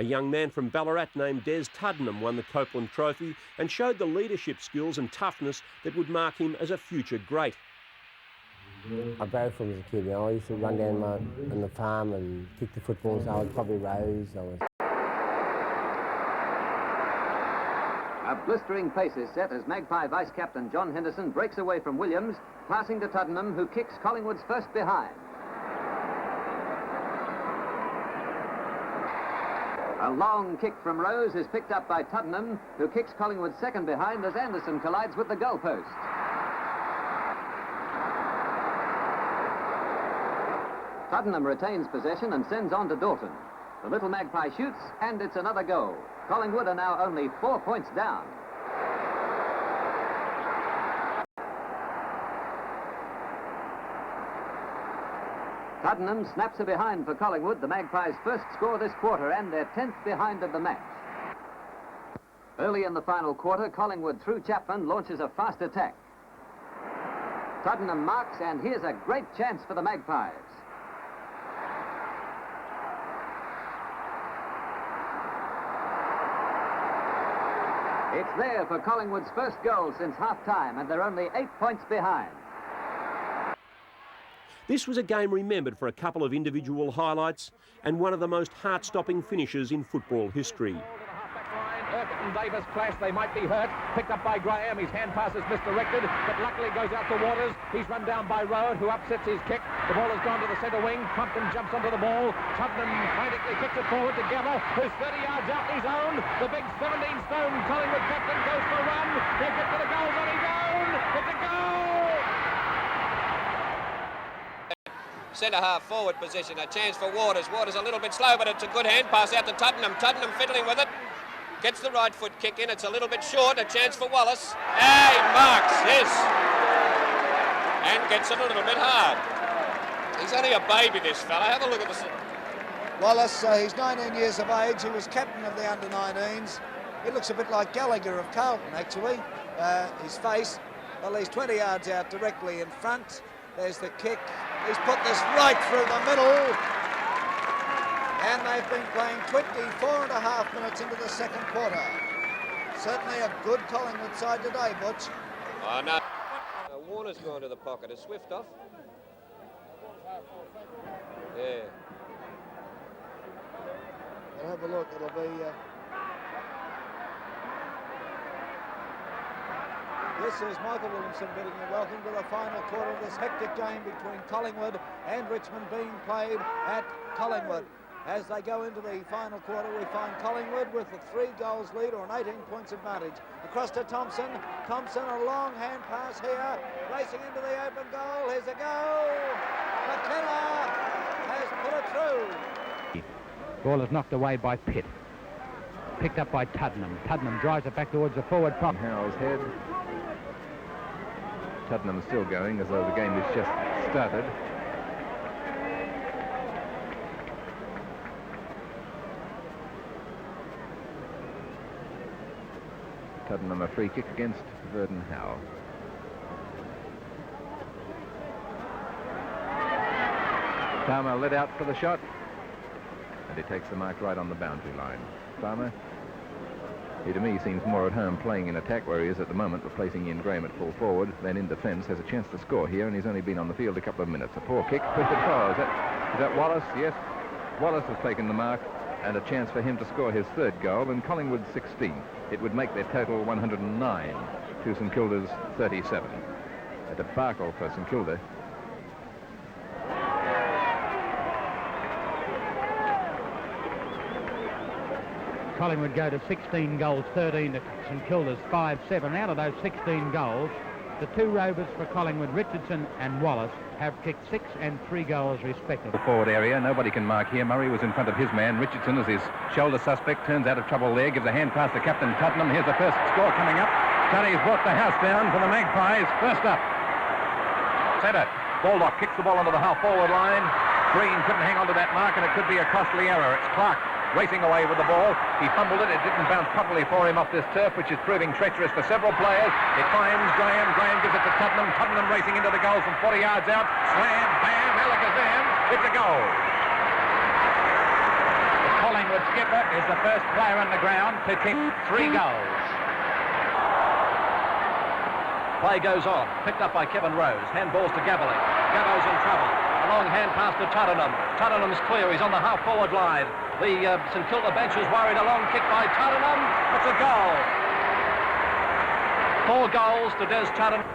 A young man from Ballarat named Tuddenham won the Copeland Trophy and showed the leadership skills and toughness that would mark him as a future great. I batted for him as a kid. I used to run down on the farm and kick the footballs. I was probably Rose. A blistering pace is set as Magpie vice-captain John Henderson breaks away from Williams, passing to Tuddenham, who kicks Collingwood's first behind. A long kick from Rose is picked up by Tuddenham, who kicks Collingwood's second behind as Anderson collides with the goalpost. Tuddenham retains possession and sends on to Dalton. The little Magpie shoots, and it's another goal. Collingwood are now only 4 points down. Tuddenham snaps a behind for Collingwood, the Magpies' first score this quarter and their 10th behind of the match. Early in the final quarter, Collingwood, through Chapman, launches a fast attack. Tuddenham marks, and here's a great chance for the Magpies. It's there for Collingwood's first goal since half-time, and they're only 8 points behind. This was a game remembered for a couple of individual highlights and one of the most heart-stopping finishes in football history. Urquhart and Davis clash, they might be hurt. Picked up by Graham, his hand pass is misdirected, but luckily goes out to Waters. He's run down by Rowan, who upsets his kick. The ball has gone to the centre wing. Crumpton jumps onto the ball. Tuddenham frantically kicks it forward to Geller, who's 30 yards out his own. The big 17-stone Collingwood captain goes for a run. He'll get to the goals on his own. It's a goal! Centre-half forward position, a chance for Waters. Waters a little bit slow, but it's a good hand pass out to Tuddenham. Tuddenham fiddling with it. Gets the right foot kick in. It's a little bit short. A chance for Wallace. He marks, yes. And gets it a little bit hard. He's only a baby, this fella. Have a look at this. Wallace, he's 19 years of age. He was captain of the under-19s. He looks a bit like Gallagher of Carlton, actually. His face, well, he's 20 yards out directly in front. There's the kick. He's put this right through the middle. And they've been playing 24.5 minutes into the second quarter. Certainly a good Collingwood side today, Butch. Oh, no. Warner's gone to the pocket. Is Swift off? Yeah. We'll have a look. It'll be... This is Michael Williamson bidding you welcome to the final quarter of this hectic game between Collingwood and Richmond, being played at Collingwood. As they go into the final quarter, we find Collingwood with a 3-goals lead or an 18 points advantage. Across to Thompson. Thompson, a long hand pass here. Racing into the open goal. Here's a goal. McKenna has put it through. Ball is knocked away by Pitt. Picked up by Tuddenham. Tuddenham drives it back towards the forward prop. Howell's head. Tuddenham still going as though the game has just started. Tuddenham a free kick against Verdon Howe. Farmer led out for the shot, and he takes the mark right on the boundary line. Farmer, he to me seems more at home playing in attack where he is at the moment, replacing Ian Graham at full forward, then in defence, has a chance to score here, and he's only been on the field a couple of minutes. A poor kick, twisted foul. Is that Wallace? Yes. Wallace has taken the mark, and a chance for him to score his third goal, and Collingwood 16. It would make their total 109 to St Kilda's 37. A debacle for St Kilda. Collingwood go to 16 goals, 13 to St Kilda's 5-7. Out of those 16 goals, the two rovers for Collingwood, Richardson and Wallace, have kicked 6 and 3 goals respectively. The forward area, nobody can mark here. Murray was in front of his man. Richardson is his shoulder suspect, turns out of trouble there, gives a hand pass to Captain Tuddenham. Here's the first score coming up. Tuddy's brought the house down for the Magpies. First up. Centre. Baldock kicks the ball onto the half-forward line. Green couldn't hang on to that mark, and it could be a costly error. It's Clark racing away with the ball. He fumbled it. It didn't bounce properly for him off this turf, which is proving treacherous for several players. It finds Graham. Graham gives it to Tuddenham. Tuddenham racing into the goal from 40 yards out. Slam, bam, Alakazam. It's a goal. The Collingwood skipper is the first player on the ground to kick 3 goals. Play goes on, picked up by Kevin Rose. Handballs to Gavalik. Gavo's in trouble. A long hand pass to Tuddenham. Tuddenham's clear. He's on the half-forward line. The St Kilda bench is worried. A long kick by Tuddenham. It's a goal. 4 goals to Des Tuddenham.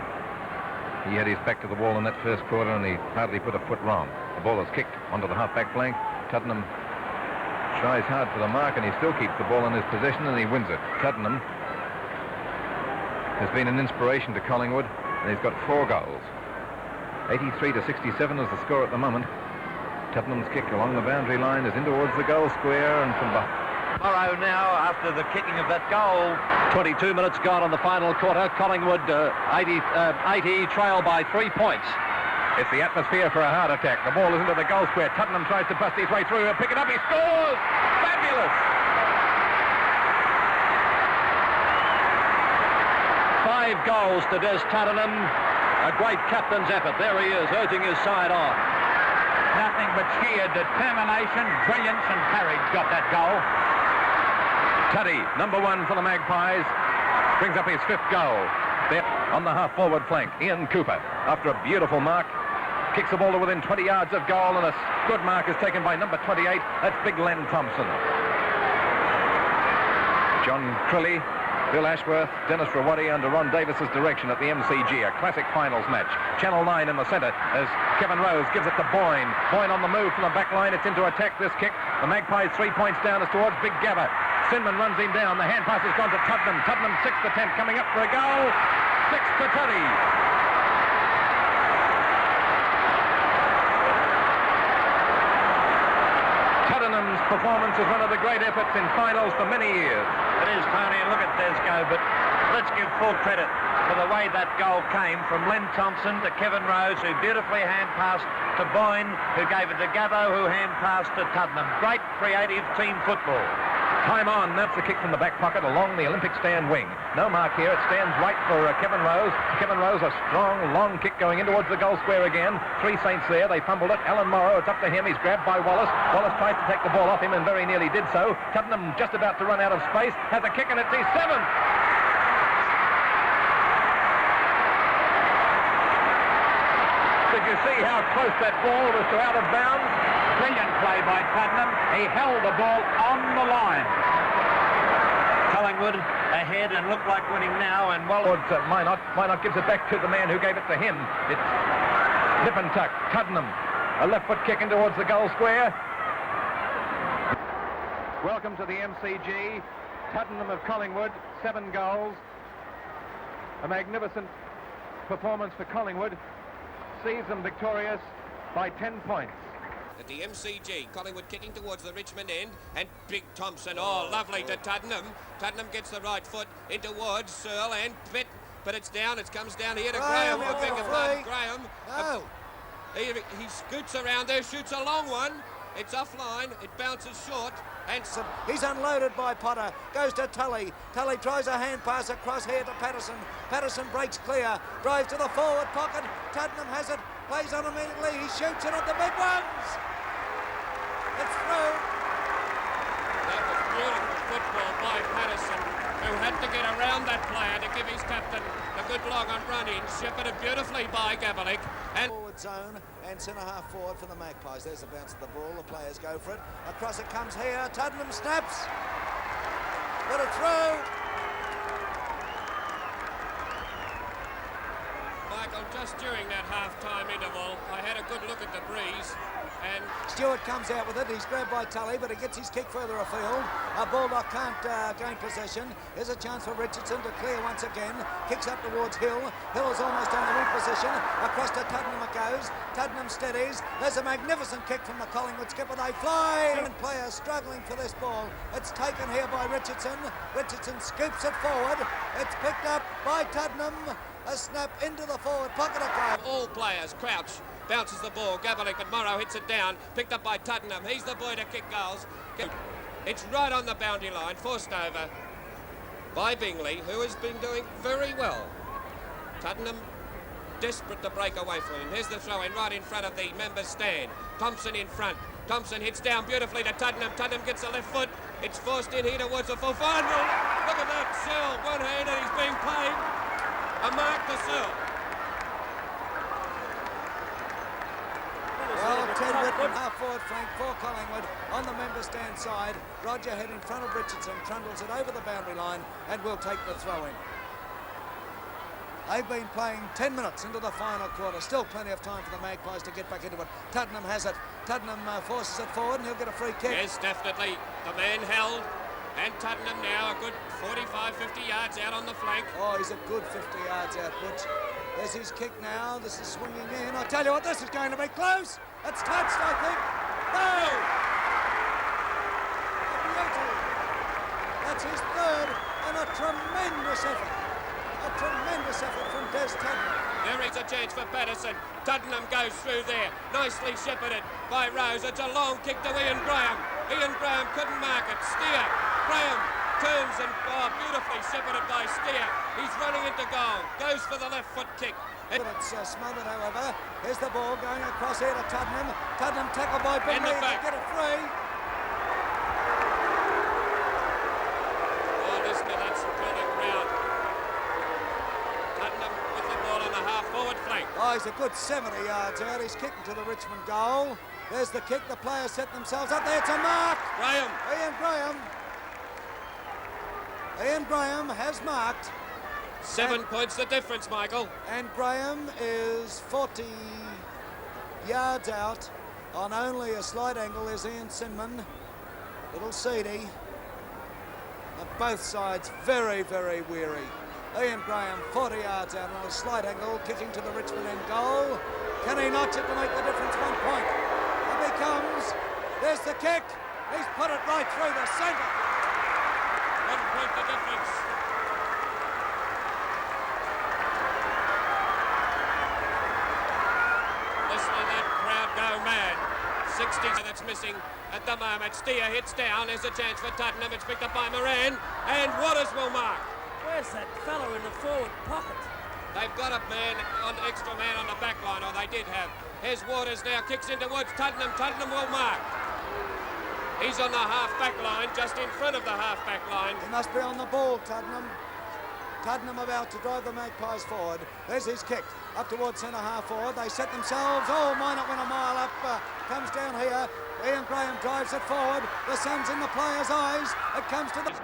He had his back to the wall in that first quarter and he hardly put a foot wrong. The ball is kicked onto the half-back flank. Tuddenham tries hard for the mark and he still keeps the ball in his possession and he wins it. Tuddenham has been an inspiration to Collingwood and he's got 4 goals. 83 to 67 is the score at the moment. Tuddenham's kick along the boundary line is in towards the goal square and from behind. Morrow now after the kicking of that goal. 22 minutes gone on the final quarter. Collingwood 80 trail by 3 points. It's the atmosphere for a heart attack. The ball is into the goal square. Tuddenham tries to bust his way through. He'll pick it up. He scores! Fabulous! 5 goals to Des Tuddenham. A great captain's effort. There he is, urging his side on. Nothing but sheer determination, brilliance and courage got that goal. Tuddy, number 1 for the Magpies, brings up his 5th goal. There on the half-forward flank, Ian Cooper, after a beautiful mark, kicks the ball to within 20 yards of goal, and a good mark is taken by number 28. That's Big Len Thompson. John Crilly, Bill Ashworth, Dennis Rawadi under Ron Davis's direction at the MCG, a classic finals match. Channel 9 in the centre as Kevin Rose gives it to Boyne. Boyne on the move from the back line. It's into attack, this kick. The Magpies 3 points down is towards Big Gabba. Sinman runs him down. The hand pass has gone to Tuddenham. Tuddenham 6th attempt coming up for a goal. 6 to Tuddy. Tuddenham's performance is one of the great efforts in finals for many years. It is, Tony, and look at Des go, but let's give full credit for the way that goal came from Len Thompson to Kevin Rose, who beautifully hand-passed to Boyne, who gave it to Gavo, who hand-passed to Tuddenham. Great creative team football. Time on. That's the kick from the back pocket along the Olympic stand wing. No mark here. It stands right for Kevin Rose. Kevin Rose, a strong, long kick going in towards the goal square again. 3 Saints there. They fumbled it. Alan Morrow, it's up to him. He's grabbed by Wallace. Wallace tries to take the ball off him and very nearly did so. Tuddenham just about to run out of space. Has a kick and it's his 7th. Did you see how close that ball was to out of bounds? Brilliant play by Tuddenham. He held the ball on the line. Collingwood ahead and look like winning now, and Wallace Minot gives it back to the man who gave it to him. It's nip and tuck. Tuddenham, a left foot kick in towards the goal square. Welcome to the MCG. Tuddenham of Collingwood, 7 goals. A magnificent performance for Collingwood. Sees them victorious by 10 points. At the MCG, Collingwood kicking towards the Richmond end, and Big Thompson, oh, lovely to Tuddenham. Tuddenham gets the right foot in towards Searle and Pitt, but it's down, it comes down here to Graham. I beg your pardon, Graham. No. He scoots around there, shoots a long one. It's offline, it bounces short, and he's unloaded by Potter, goes to Tully. Tully tries a hand pass across here to Patterson. Patterson breaks clear, drives to the forward pocket. Tuddenham has it, plays on immediately, he shoots it at the big ones. It's through. That was beautiful football by Patterson, who had to get around that player to give his captain a good long on run-in. Shepherded beautifully by Gavalik. And forward zone and centre-half forward for the Magpies. There's the bounce of the ball. The players go for it. Across it comes here. Tuddenham snaps. Got it through. Michael, just during that half-time interval, I had a good look at the breeze, and Stewart comes out with it. He's grabbed by Tully, but he gets his kick further afield. Baldock can't gain possession. Here's a chance for Richardson to clear once again. Kicks up towards Hill. Hill is almost on the reposition. Across to Tuddenham it goes. Tuddenham steadies. There's a magnificent kick from the Collingwood skipper. They fly. And players struggling for this ball. It's taken here by Richardson. Richardson scoops it forward. It's picked up by Tuddenham. A snap into the forward pocket of Graham. all players crouch. Bounces the ball. Gavalik, but Morrow hits it down. Picked up by Tuddenham. He's the boy to kick goals. It's right on the boundary line. Forced over by Bingley, who has been doing very well. Tuddenham desperate to break away from him. Here's the throw in right in front of the members' stand. Thompson in front. Thompson hits down beautifully to Tuddenham. Tuddenham gets the left foot. It's forced in here towards the full final. Look at that, Searle, one hand, and he's being played. A mark for Searle. Well, Ted Whitman, half-forward flank for Collingwood on the member stand side. Roger head in front of Richardson, trundles it over the boundary line and will take the throw-in. They've been playing 10 minutes into the final quarter. Still plenty of time for the Magpies to get back into it. Tuddenham has it. Tuddenham forces it forward and he'll get a free kick. Yes, definitely. The man held. And Tuddenham now a good 45, 50 yards out on the flank. Oh, he's a good 50 yards out, Butch. There's his kick now. This is swinging in. I tell you what, this is going to be close. It's touched, I think. No! A beauty. That's his third and a tremendous effort. A tremendous effort from Des Tuddenham. There is a chance for Patterson. Tuddenham goes through there. Nicely shepherded by Rose. It's a long kick to Ian Graham. Ian Graham couldn't mark it. Steer. Graham turns and beautifully shepherded by Steer. He's running into goal. Goes for the left foot kick. But it's smothered, however. Here's the ball going across here to Tuddenham. Tuddenham tackled by Bingley to get it free. Oh, listen to that supporting crowd. Tuddenham with the ball on the half-forward flank. Oh, he's a good 70 yards out. He's kicking to the Richmond goal. There's the kick. The players set themselves up there. It's a mark. Graham. Ian Graham. Ian Graham has marked. 7 points the difference, Michael. And Graham is 40 yards out on only a slight angle. There's Ian Sinman, little Seedy. Both sides very, very weary. Ian Graham 40 yards out on a slight angle, kicking to the Richmond end goal. Can he notch it to make the difference? 1 point. Up he comes. There's the kick. He's put it right through the centre. 1 point the difference. Listen to that crowd go mad. 60 that's missing at the moment. Steer hits down. There's a chance for Tuddenham. It's picked up by Moran. And Waters will mark. Where's that fella in the forward pocket? They've got a man, extra man on the back line, or they did have. Here's Waters now, kicks in towards Tuddenham. Tuddenham will mark. He's on the half-back line, just in front of the half-back line. He must be on the ball, Tuddenham. Tuddenham about to drive the Magpies forward. There's his kick, up towards centre-half forward. They set themselves, might not win a mile up. Comes down here. Ian Graham drives it forward. The sun's in the players' eyes. It comes to the...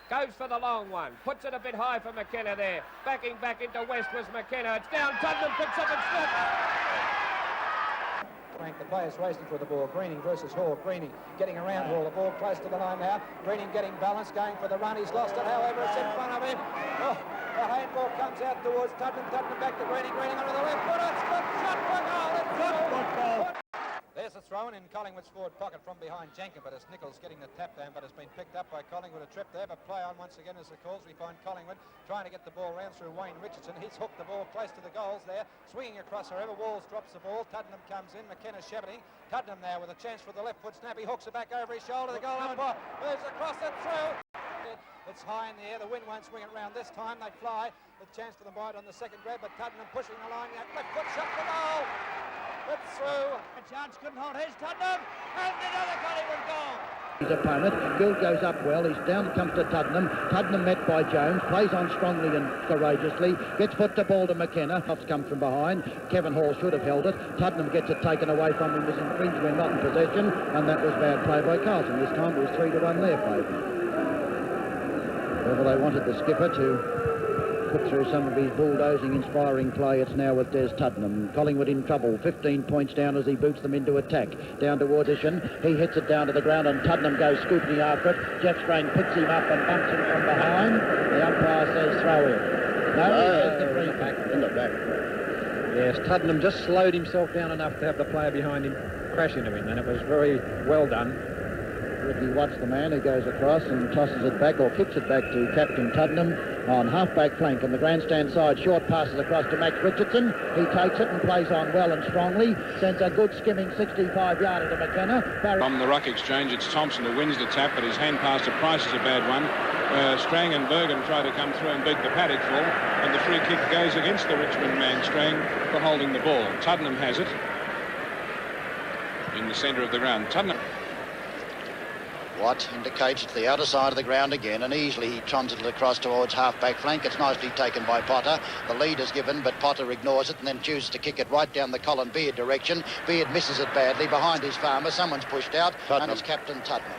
Goes for the long one. Puts it a bit high for McKenna there. Backing back into West was McKenna. It's down. Tuddenham picks up and slips. Frank, the players racing for the ball. Greening versus Hall. Greening getting around Hall. The ball close to the line now. Greening getting balance, going for the run. He's lost it, however, it's in front of him. Oh, the handball comes out towards Tuddenham. Tuddenham back to Greening. Greening under the left foot. It's good shot for goal. It's good. There's a throw-in in Collingwood's forward pocket from behind Jenkin, but it's Nichols getting the tap down, but it's been picked up by Collingwood. A trip there, but play on once again as the calls. We find Collingwood trying to get the ball round through Wayne Richardson. He's hooked the ball close to the goals there, swinging across however. Walls drops the ball. Tuddenham comes in. McKenna shepherding. Tuddenham now with a chance for the left foot snap. He hooks it back over his shoulder. The goal umpire moves across it through. It's high in the air. The wind won't swing it round this time. They fly. A chance for them wide on the second grab, but Tuddenham pushing the line. Left foot shot for goal. It's through. A chance couldn't hold. Here's Tuddenham. And another Collingwood goal. His opponent, Gill goes up well, he's down, comes to Tuddenham. Tuddenham met by Jones, plays on strongly and courageously, gets put the ball to McKenna. Offs comes from behind. Kevin Hall should have held it. Tuddenham gets it taken away from him, was infringed when not in possession, and that was bad play by Carlton. This time it was 3-1 their favour. Whether they wanted the skipper to put through some of his bulldozing, inspiring play, it's now with Des Tuddenham. Collingwood in trouble, 15 points down as he boots them into attack. Down towards Ishan, he hits it down to the ground and Tuddenham goes scrutiny after it. Jeff Strain picks him up and bumps him from behind. The umpire says throw in. No, the free back. In the back. Yes, Tuddenham just slowed himself down enough to have the player behind him crash into him, and it was very well done. Ricky watched the man who goes across and tosses it back or kicks it back to Captain Tuddenham on half-back flank on the grandstand side. Short passes across to Max Richardson. He takes it and plays on well and strongly. Sends a good skimming 65-yarder to McKenna. From the ruck exchange, it's Thompson who wins the tap, but his hand pass to Price is a bad one. Strang and Bergen try to come through and beat the paddock full, and the free kick goes against the Richmond man, Strang, for holding the ball. Tuddenham has it. in the centre of the ground. Tuddenham. Watt indicates it's the outer side of the ground again, and easily he trons it across towards half-back flank. It's nicely taken by Potter. The lead is given, but Potter ignores it and then chooses to kick it right down the Colin Beard direction. Beard misses it badly. Behind his Farmer, someone's pushed out, and it's Captain Tuddenham.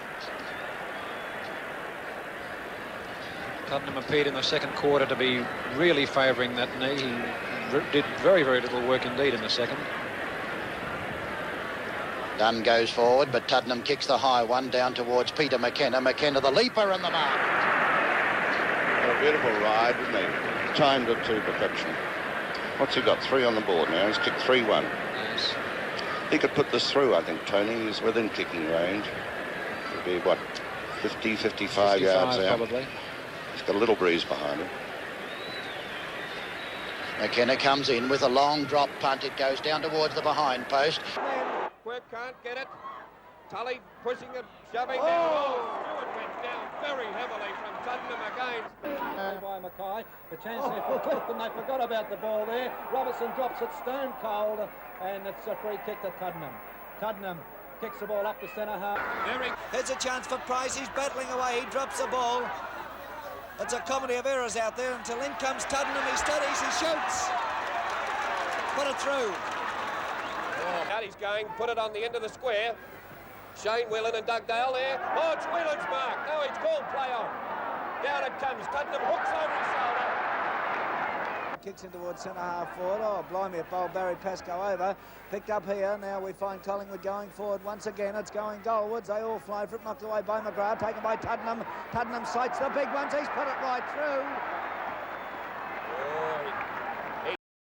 Tuddenham appeared in the second quarter to be really favouring that knee. He did very, very little work indeed in the second. Dunn goes forward, but Tuddenham kicks the high one down towards Peter McKenna. McKenna, the leaper, and the mark. What a beautiful ride, isn't he? Timed it to perfection. What's he got? 3 on the board now. He's kicked 3-1. Yes. He could put this through, I think, Tony. He's within kicking range. Could be, what, 50, 55 yards out. Probably. He's got a little breeze behind him. McKenna comes in with a long drop punt. It goes down towards the behind post. Quick, can't get it. Tully pushing it, shoving down. Oh, Stewart went down very heavily from Tuddenham again. By Mackay, the chance there for Cliff, and they forgot about the ball there. Robertson drops it stone cold, and it's a free kick to Tuddenham. Tuddenham kicks the ball up the centre half. Here's a chance for Price. He's battling away. He drops the ball. It's a comedy of errors out there until in comes Tuddenham. He studies, he shoots. Put it through. Out he's going, put it on the end of the square. Shane Whelan and Doug Dale there. Oh, it's Whelan's mark. No, it's called play on. Down it comes. Tuddenham hooks over his shoulder. Kicks in towards centre half forward. Oh, blimey, it bowled Barry Pascoe over. Picked up here. Now we find Collingwood going forward once again. It's going goalwards. They all fly for it. Knocked away by McGrath. Taken by Tuddenham. Tuddenham sights the big ones. He's put it right through.